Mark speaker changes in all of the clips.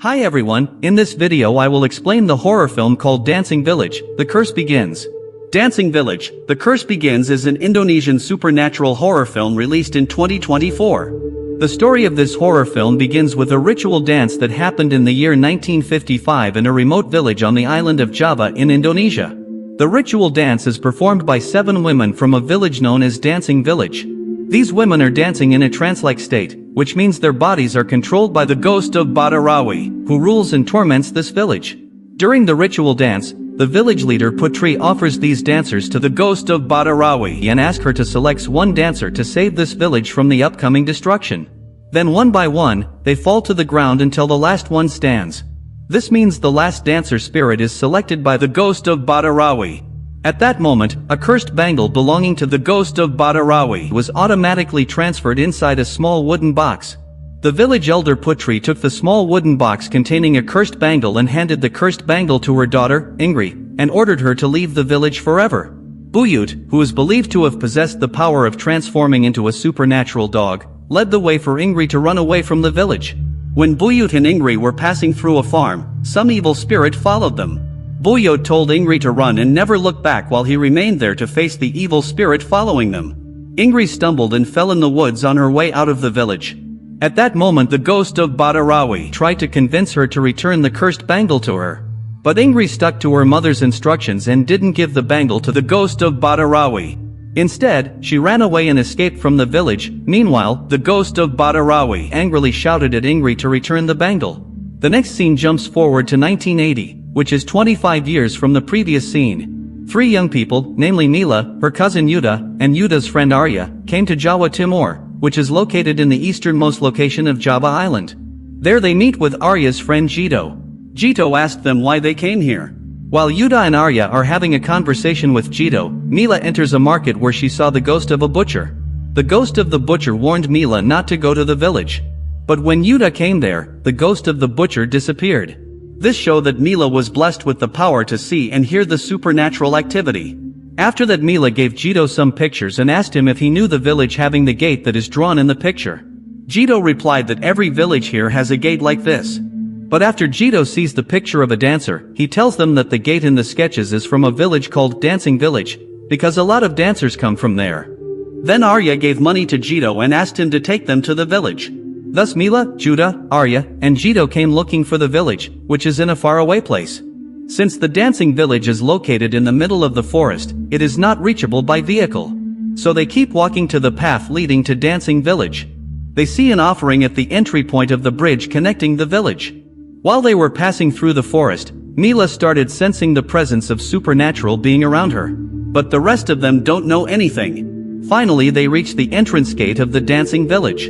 Speaker 1: Hi everyone, in this video I will explain the horror film called Dancing Village, The Curse Begins. Dancing Village, The Curse Begins is an Indonesian supernatural horror film released in 2024. The story of this horror film begins with a ritual dance that happened in the year 1955 in a remote village on the island of Java in Indonesia. The ritual dance is performed by 7 women from a village known as Dancing Village. These women are dancing in a trance-like state, which means their bodies are controlled by the ghost of Badarawi, who rules and torments this village. During the ritual dance, the village leader Putri offers these dancers to the ghost of Badarawi and asks her to select one dancer to save this village from the upcoming destruction. Then one by one, they fall to the ground until the last one stands. This means the last dancer spirit is selected by the ghost of Badarawi. At that moment, a cursed bangle belonging to the ghost of Badarawi was automatically transferred inside a small wooden box. The village elder Putri took the small wooden box containing a cursed bangle and handed the cursed bangle to her daughter, Ingri, and ordered her to leave the village forever. Buyut, who is believed to have possessed the power of transforming into a supernatural dog, led the way for Ingri to run away from the village. When Buyut and Ingri were passing through a farm, some evil spirit followed them. Buyut told Ingri to run and never look back while he remained there to face the evil spirit following them. Ingri stumbled and fell in the woods on her way out of the village. At that moment the ghost of Badarawi tried to convince her to return the cursed bangle to her. But Ingri stuck to her mother's instructions and didn't give the bangle to the ghost of Badarawi. Instead, she ran away and escaped from the village. Meanwhile, the ghost of Badarawi angrily shouted at Ingri to return the bangle. The next scene jumps forward to 1980. Which is 25 years from the previous scene. 3 young people, namely Mila, her cousin Yuda, and Yuda's friend Arya, came to Jawa Timur, which is located in the easternmost location of Java Island. There they meet with Arya's friend Jito. Jito asked them why they came here. While Yuda and Arya are having a conversation with Jito, Mila enters a market where she saw the ghost of a butcher. The ghost of the butcher warned Mila not to go to the village. But when Yuda came there, the ghost of the butcher disappeared. This showed that Mila was blessed with the power to see and hear the supernatural activity. After that, Mila gave Jito some pictures and asked him if he knew the village having the gate that is drawn in the picture. Jito replied that every village here has a gate like this. But after Jito sees the picture of a dancer, he tells them that the gate in the sketches is from a village called Dancing Village, because a lot of dancers come from there. Then Arya gave money to Jito and asked him to take them to the village. Thus Mila, Judah, Arya, and Jito came looking for the village, which is in a faraway place. Since the Dancing Village is located in the middle of the forest, it is not reachable by vehicle. So they keep walking to the path leading to Dancing Village. They see an offering at the entry point of the bridge connecting the village. While they were passing through the forest, Mila started sensing the presence of supernatural being around her. But the rest of them don't know anything. Finally they reach the entrance gate of the Dancing Village.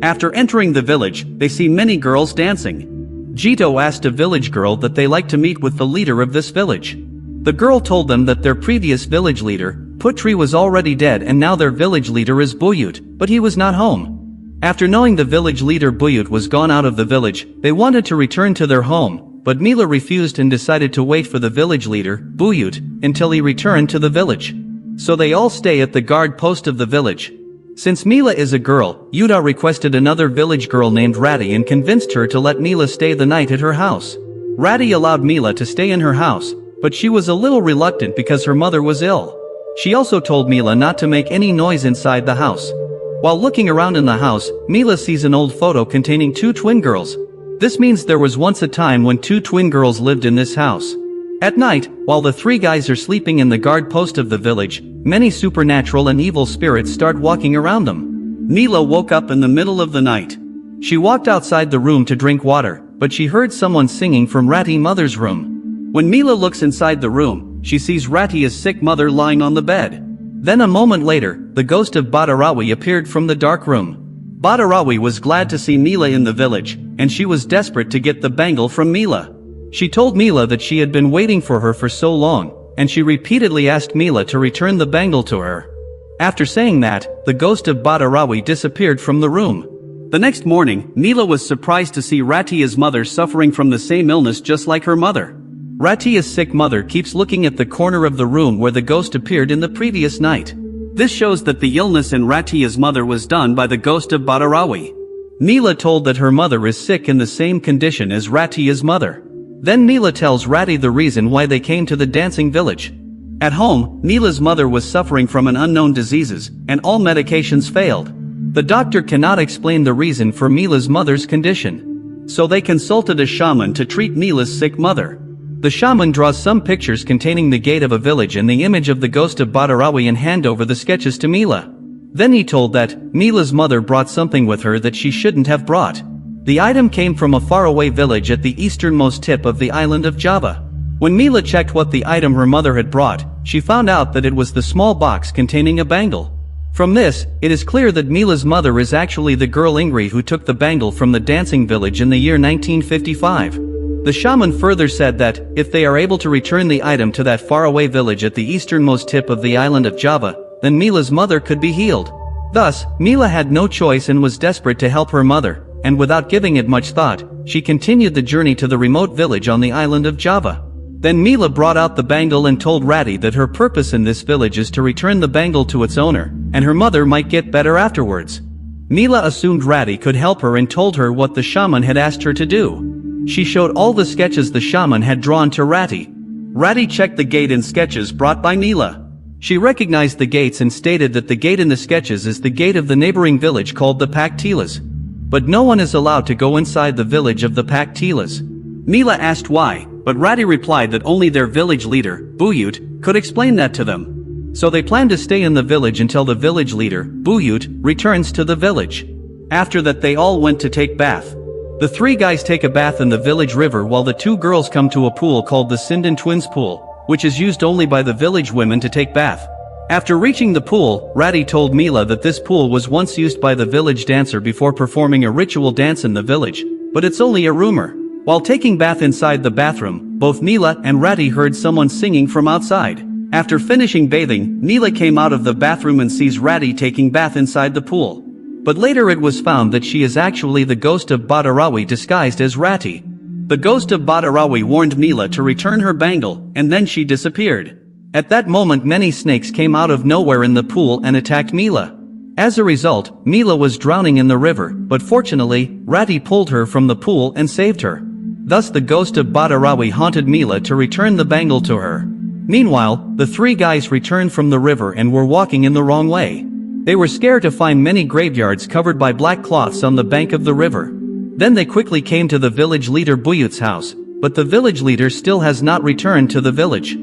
Speaker 1: After entering the village, they see many girls dancing. Jito asked a village girl that they like to meet with the leader of this village. The girl told them that their previous village leader, Putri, was already dead and now their village leader is Buyut, but he was not home. After knowing the village leader Buyut was gone out of the village, they wanted to return to their home, but Mila refused and decided to wait for the village leader, Buyut, until he returned to the village. So they all stay at the guard post of the village. Since Mila is a girl, Yuda requested another village girl named Rati and convinced her to let Mila stay the night at her house. Rati allowed Mila to stay in her house, but she was a little reluctant because her mother was ill. She also told Mila not to make any noise inside the house. While looking around in the house, Mila sees an old photo containing 2 twin girls. This means there was once a time when 2 twin girls lived in this house. At night, while the 3 guys are sleeping in the guard post of the village, many supernatural and evil spirits start walking around them. Mila woke up in the middle of the night. She walked outside the room to drink water, but she heard someone singing from Rati's mother's room. When Mila looks inside the room, she sees Rati's sick mother lying on the bed. Then a moment later, the ghost of Badarawi appeared from the dark room. Badarawi was glad to see Mila in the village, and she was desperate to get the bangle from Mila. She told Mila that she had been waiting for her for so long, and she repeatedly asked Mila to return the bangle to her. After saying that, the ghost of Badarawi disappeared from the room. The next morning, Mila was surprised to see Rati's mother suffering from the same illness just like her mother. Rati's sick mother keeps looking at the corner of the room where the ghost appeared in the previous night. This shows that the illness in Rati's mother was done by the ghost of Badarawi. Mila told that her mother is sick in the same condition as Rati's mother. Then Mila tells Rati the reason why they came to the dancing village. At home, Mila's mother was suffering from an unknown diseases, and all medications failed. The doctor cannot explain the reason for Mila's mother's condition. So they consulted a shaman to treat Mila's sick mother. The shaman draws some pictures containing the gate of a village and the image of the ghost of Badarawi and hand over the sketches to Mila. Then he told that Mila's mother brought something with her that she shouldn't have brought. The item came from a faraway village at the easternmost tip of the island of Java. When Mila checked what the item her mother had brought, she found out that it was the small box containing a bangle. From this, it is clear that Mila's mother is actually the girl Ingrid who took the bangle from the dancing village in the year 1955. The shaman further said that, if they are able to return the item to that faraway village at the easternmost tip of the island of Java, then Mila's mother could be healed. Thus, Mila had no choice and was desperate to help her mother, and without giving it much thought, she continued the journey to the remote village on the island of Java. Then Mila brought out the bangle and told Rati that her purpose in this village is to return the bangle to its owner, and her mother might get better afterwards. Mila assumed Rati could help her and told her what the shaman had asked her to do. She showed all the sketches the shaman had drawn to Rati. Rati checked the gate and sketches brought by Mila. She recognized the gates and stated that the gate in the sketches is the gate of the neighboring village called the Paktilas. But no one is allowed to go inside the village of the Paktilas. Mila asked why, but Rati replied that only their village leader, Buyut, could explain that to them. So they plan to stay in the village until the village leader, Buyut, returns to the village. After that they all went to take bath. The three guys take a bath in the village river while the two girls come to a pool called the Sindan Twins Pool, which is used only by the village women to take bath. After reaching the pool, Rati told Mila that this pool was once used by the village dancer before performing a ritual dance in the village, but it's only a rumor. While taking bath inside the bathroom, both Mila and Rati heard someone singing from outside. After finishing bathing, Mila came out of the bathroom and sees Rati taking bath inside the pool. But later it was found that she is actually the ghost of Badarawi disguised as Rati. The ghost of Badarawi warned Mila to return her bangle, and then she disappeared. At that moment many snakes came out of nowhere in the pool and attacked Mila. As a result, Mila was drowning in the river, but fortunately, Rati pulled her from the pool and saved her. Thus the ghost of Badarawi haunted Mila to return the bangle to her. Meanwhile, the three guys returned from the river and were walking in the wrong way. They were scared to find many graveyards covered by black cloths on the bank of the river. Then they quickly came to the village leader Buyut's house, but the village leader still has not returned to the village.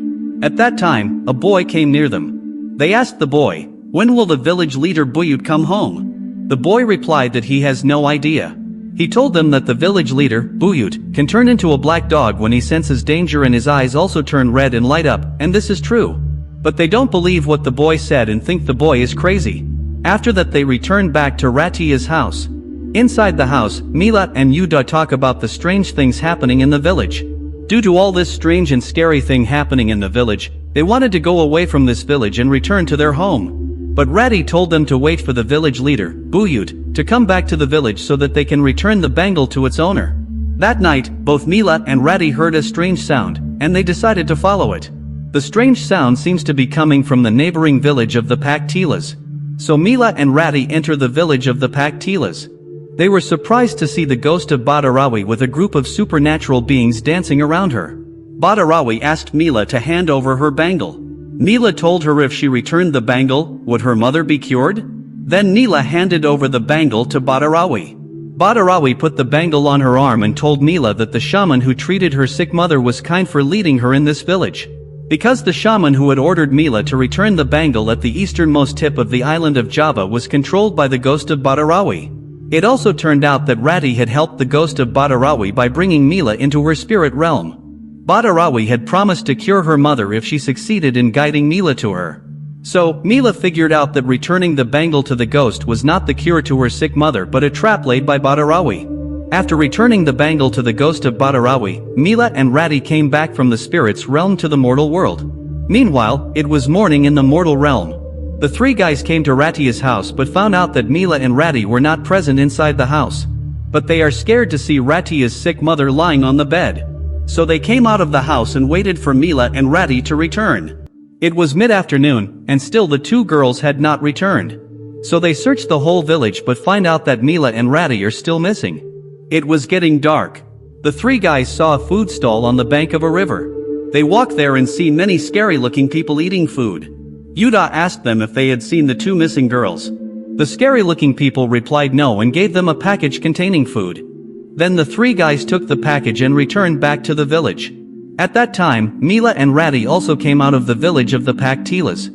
Speaker 1: At that time, a boy came near them. They asked the boy, "When will the village leader Buyut come home?" The boy replied that he has no idea. He told them that the village leader, Buyut, can turn into a black dog when he senses danger and his eyes also turn red and light up, and this is true. But they don't believe what the boy said and think the boy is crazy. After that they returned back to Ratia's house. Inside the house, Mila and Yuda talk about the strange things happening in the village. Due to all this strange and scary thing happening in the village, they wanted to go away from this village and return to their home. But Rati told them to wait for the village leader, Buyut, to come back to the village so that they can return the bangle to its owner. That night, both Mila and Rati heard a strange sound, and they decided to follow it. The strange sound seems to be coming from the neighboring village of the Paktilas. So Mila and Rati enter the village of the Paktilas. They were surprised to see the ghost of Badarawi with a group of supernatural beings dancing around her. Badarawi asked Mila to hand over her bangle. Mila told her if she returned the bangle, would her mother be cured? Then Mila handed over the bangle to Badarawi. Badarawi put the bangle on her arm and told Mila that the shaman who treated her sick mother was kind for leading her in this village. Because the shaman who had ordered Mila to return the bangle at the easternmost tip of the island of Java was controlled by the ghost of Badarawi. It also turned out that Rati had helped the ghost of Badarawi by bringing Mila into her spirit realm. Badarawi had promised to cure her mother if she succeeded in guiding Mila to her. So, Mila figured out that returning the bangle to the ghost was not the cure to her sick mother but a trap laid by Badarawi. After returning the bangle to the ghost of Badarawi, Mila and Rati came back from the spirit's realm to the mortal world. Meanwhile, it was morning in the mortal realm. The three guys came to Rati's house but found out that Mila and Rati were not present inside the house. But they are scared to see Rati's sick mother lying on the bed. So they came out of the house and waited for Mila and Rati to return. It was mid-afternoon, and still the two girls had not returned. So they search the whole village but find out that Mila and Ratty are still missing. It was getting dark. The three guys saw a food stall on the bank of a river. They walk there and see many scary-looking people eating food. Yuda asked them if they had seen the two missing girls. The scary-looking people replied no and gave them a package containing food. Then the three guys took the package and returned back to the village. At that time, Mila and Ratty also came out of the village of the Paktilas.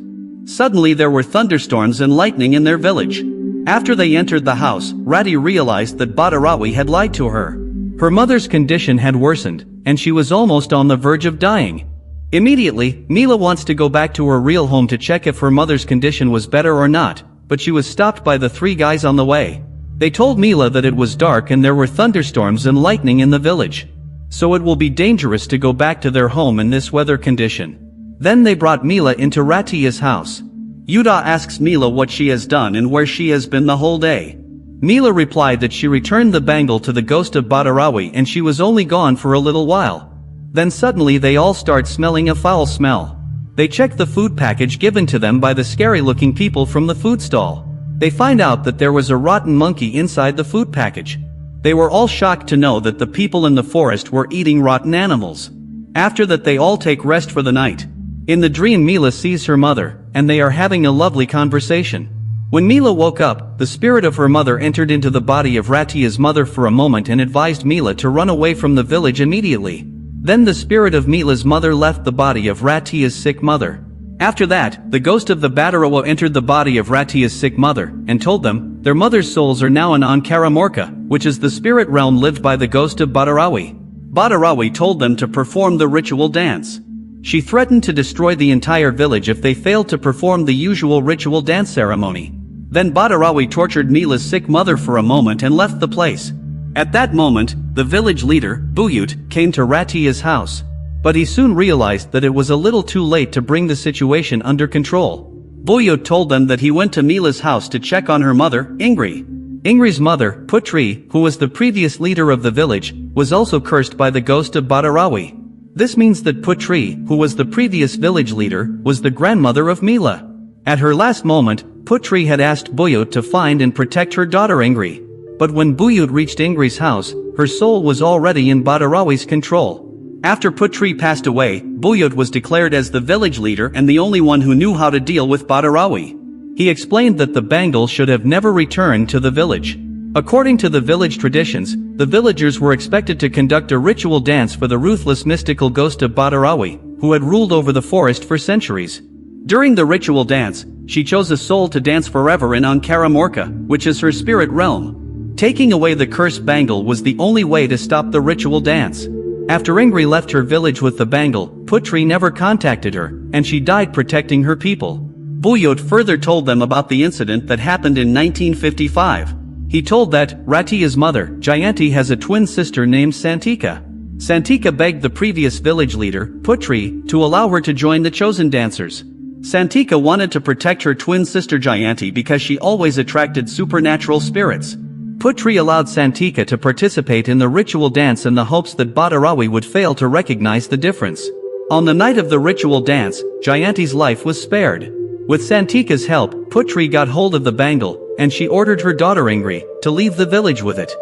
Speaker 1: Suddenly there were thunderstorms and lightning in their village. After they entered the house, Ratty realized that Badarawi had lied to her. Her mother's condition had worsened, and she was almost on the verge of dying. Immediately, Mila wants to go back to her real home to check if her mother's condition was better or not, but she was stopped by the three guys on the way. They told Mila that it was dark and there were thunderstorms and lightning in the village. So it will be dangerous to go back to their home in this weather condition. Then they brought Mila into Ratia's house. Yuda asks Mila what she has done and where she has been the whole day. Mila replied that she returned the bangle to the ghost of Badarawi and she was only gone for a little while. Then suddenly they all start smelling a foul smell. They check the food package given to them by the scary-looking people from the food stall. They find out that there was a rotten monkey inside the food package. They were all shocked to know that the people in the forest were eating rotten animals. After that they all take rest for the night. In the dream Mila sees her mother, and they are having a lovely conversation. When Mila woke up, the spirit of her mother entered into the body of Ratia's mother for a moment and advised Mila to run away from the village immediately. Then the spirit of Mila's mother left the body of Ratia's sick mother. After that, the ghost of the Badarawa entered the body of Ratia's sick mother, and told them, their mother's souls are now in Ankaramorka, which is the spirit realm lived by the ghost of Badarawi. Badarawi told them to perform the ritual dance. She threatened to destroy the entire village if they failed to perform the usual ritual dance ceremony. Then Badarawi tortured Mila's sick mother for a moment and left the place. At that moment, the village leader, Buyut, came to Ratia's house. But he soon realized that it was a little too late to bring the situation under control. Buyut told them that he went to Mila's house to check on her mother, Ingri. Ingri's mother, Putri, who was the previous leader of the village, was also cursed by the ghost of Badarawi. This means that Putri, who was the previous village leader, was the grandmother of Mila. At her last moment, Putri had asked Buyut to find and protect her daughter Ingri. But when Buyut reached Ingri's house, her soul was already in Badarawi's control. After Putri passed away, Buyut was declared as the village leader and the only one who knew how to deal with Badarawi. He explained that the Bangle should have never returned to the village. According to the village traditions, the villagers were expected to conduct a ritual dance for the ruthless mystical ghost of Badarawi, who had ruled over the forest for centuries. During the ritual dance, she chose a soul to dance forever in Ankaramorka, which is her spirit realm. Taking away the cursed Bangle was the only way to stop the ritual dance. After Ingri left her village with the Bangle, Putri never contacted her, and she died protecting her people. Buyut further told them about the incident that happened in 1955. He told that Ratia's mother, Jayanti, has a twin sister named Santika. Santika begged the previous village leader, Putri, to allow her to join the chosen dancers. Santika wanted to protect her twin sister Jayanti because she always attracted supernatural spirits. Putri allowed Santika to participate in the ritual dance in the hopes that Badarawi would fail to recognize the difference. On the night of the ritual dance, Jayanti's life was spared. With Santika's help, Putri got hold of the Bangle, and she ordered her daughter Ingri to leave the village with it.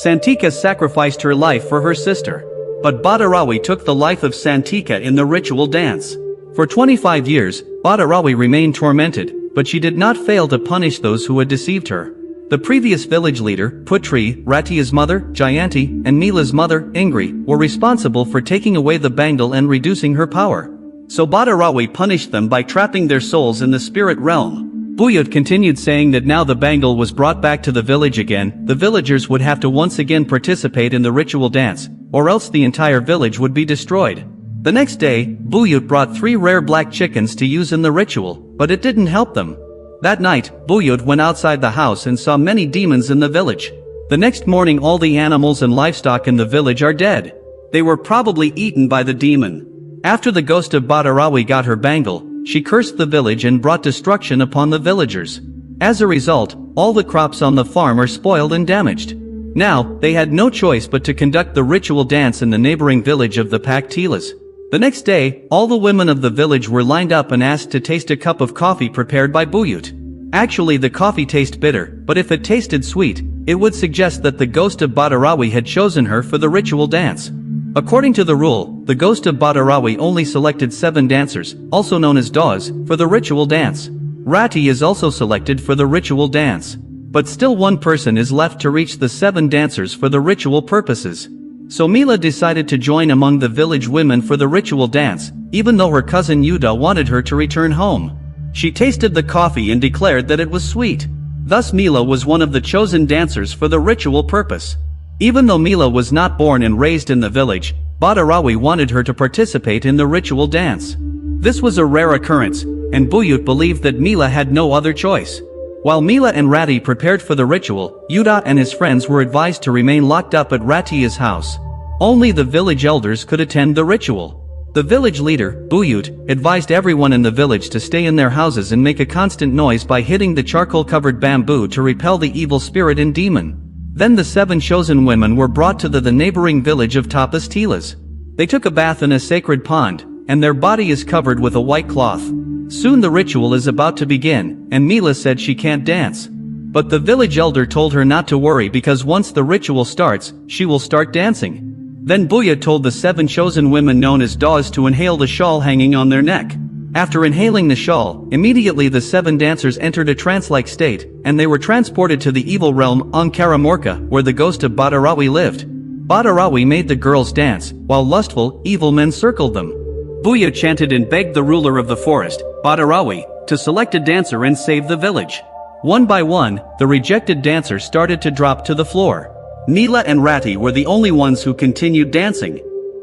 Speaker 1: Santika sacrificed her life for her sister. But Badarawi took the life of Santika in the ritual dance. For 25 years, Badarawi remained tormented, but she did not fail to punish those who had deceived her. The previous village leader, Putri, Ratia's mother, Jayanti, and Mila's mother, Ingri, were responsible for taking away the Bangle and reducing her power. So Badarawi punished them by trapping their souls in the spirit realm. Buyut continued saying that now the Bangle was brought back to the village again, the villagers would have to once again participate in the ritual dance, or else the entire village would be destroyed. The next day, Buyut brought 3 rare black chickens to use in the ritual, but it didn't help them. That night, Buyut went outside the house and saw many demons in the village. The next morning all the animals and livestock in the village are dead. They were probably eaten by the demon. After the ghost of Badarawi got her Bangle, she cursed the village and brought destruction upon the villagers. As a result, all the crops on the farm are spoiled and damaged. Now, they had no choice but to conduct the ritual dance in the neighboring village of the Paktilas. The next day, all the women of the village were lined up and asked to taste a cup of coffee prepared by Buyut. Actually, the coffee tastes bitter, but if it tasted sweet, it would suggest that the ghost of Badarawi had chosen her for the ritual dance. According to the rule, the ghost of Badarawi only selected 7 dancers, also known as Daws, for the ritual dance. Rati is also selected for the ritual dance. But still one person is left to reach the 7 dancers for the ritual purposes. So Mila decided to join among the village women for the ritual dance, even though her cousin Yuda wanted her to return home. She tasted the coffee and declared that it was sweet. Thus Mila was one of the chosen dancers for the ritual purpose. Even though Mila was not born and raised in the village, Badarawi wanted her to participate in the ritual dance. This was a rare occurrence, and Buyut believed that Mila had no other choice. While Mila and Rati prepared for the ritual, Yuda and his friends were advised to remain locked up at Rati's house. Only the village elders could attend the ritual. The village leader, Buyut, advised everyone in the village to stay in their houses and make a constant noise by hitting the charcoal-covered bamboo to repel the evil spirit and demon. Then the 7 chosen women were brought to the neighboring village of Tapas Tilas. They took a bath in a sacred pond, and their body is covered with a white cloth. Soon the ritual is about to begin, and Mila said she can't dance. But the village elder told her not to worry because once the ritual starts, she will start dancing. Then Buyut told the 7 chosen women known as Daws to inhale the shawl hanging on their neck. After inhaling the shawl, immediately the 7 dancers entered a trance-like state, and they were transported to the evil realm Ankara Morka, where the ghost of Badarawi lived. Badarawi made the girls dance, while lustful, evil men circled them. Buyut chanted and begged the ruler of the forest, Badarawi, to select a dancer and save the village. One by one, the rejected dancers started to drop to the floor. Mila and Rati were the only ones who continued dancing.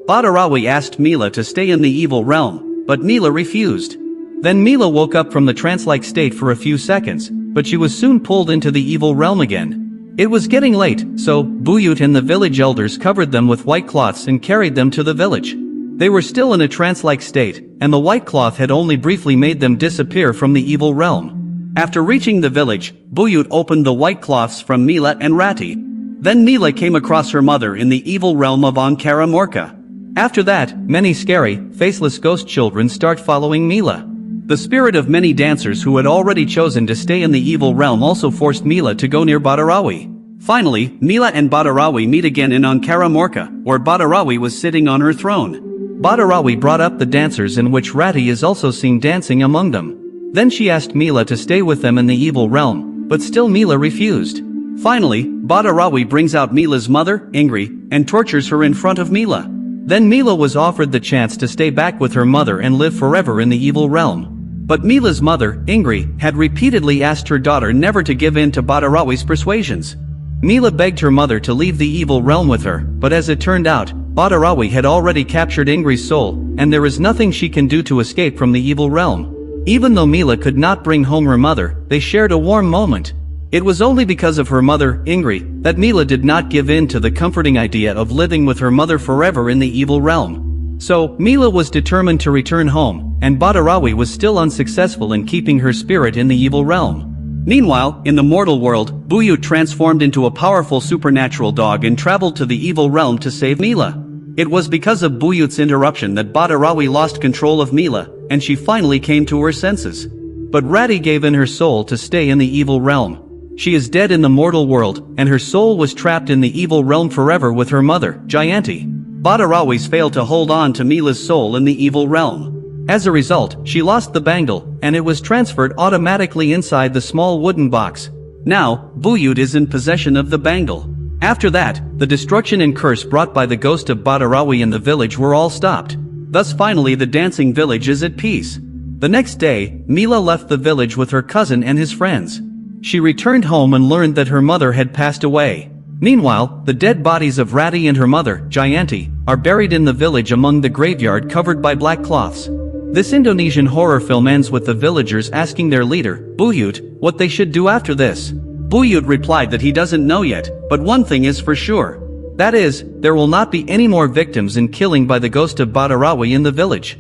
Speaker 1: Badarawi asked Mila to stay in the evil realm, but Mila refused. Then Mila woke up from the trance-like state for a few seconds, but she was soon pulled into the evil realm again. It was getting late, so Buyut and the village elders covered them with white cloths and carried them to the village. They were still in a trance-like state, and the white cloth had only briefly made them disappear from the evil realm. After reaching the village, Buyut opened the white cloths from Mila and Rati. Then Mila came across her mother in the evil realm of Ankara Morka. After that, many scary, faceless ghost children start following Mila. The spirit of many dancers who had already chosen to stay in the evil realm also forced Mila to go near Badarawi. Finally, Mila and Badarawi meet again in Ankara Morka, where Badarawi was sitting on her throne. Badarawi brought up the dancers in which Rati is also seen dancing among them. Then she asked Mila to stay with them in the evil realm, but still Mila refused. Finally, Badarawi brings out Mila's mother, Ingri, and tortures her in front of Mila. Then Mila was offered the chance to stay back with her mother and live forever in the evil realm. But Mila's mother, Ingri, had repeatedly asked her daughter never to give in to Badarawi's persuasions. Mila begged her mother to leave the evil realm with her, but as it turned out, Badarawi had already captured Ingri's soul, and there is nothing she can do to escape from the evil realm. Even though Mila could not bring home her mother, they shared a warm moment. It was only because of her mother, Ingri, that Mila did not give in to the comforting idea of living with her mother forever in the evil realm. So, Mila was determined to return home, and Badarawi was still unsuccessful in keeping her spirit in the evil realm. Meanwhile, in the mortal world, Buyut transformed into a powerful supernatural dog and traveled to the evil realm to save Mila. It was because of Buyut's interruption that Badarawi lost control of Mila, and she finally came to her senses. But Rati gave in her soul to stay in the evil realm. She is dead in the mortal world, and her soul was trapped in the evil realm forever with her mother, Jayanti. Badarawi's failed to hold on to Mila's soul in the evil realm. As a result, she lost the bangle, and it was transferred automatically inside the small wooden box. Now, Buyut is in possession of the bangle. After that, the destruction and curse brought by the ghost of Badarawi in the village were all stopped. Thus finally the dancing village is at peace. The next day, Mila left the village with her cousin and his friends. She returned home and learned that her mother had passed away. Meanwhile, the dead bodies of Rati and her mother, Jayanti, are buried in the village among the graveyard covered by black cloths. This Indonesian horror film ends with the villagers asking their leader, Buyut, what they should do after this. Buyut replied that he doesn't know yet, but one thing is for sure. That is, there will not be any more victims in killing by the ghost of Badarawi in the village.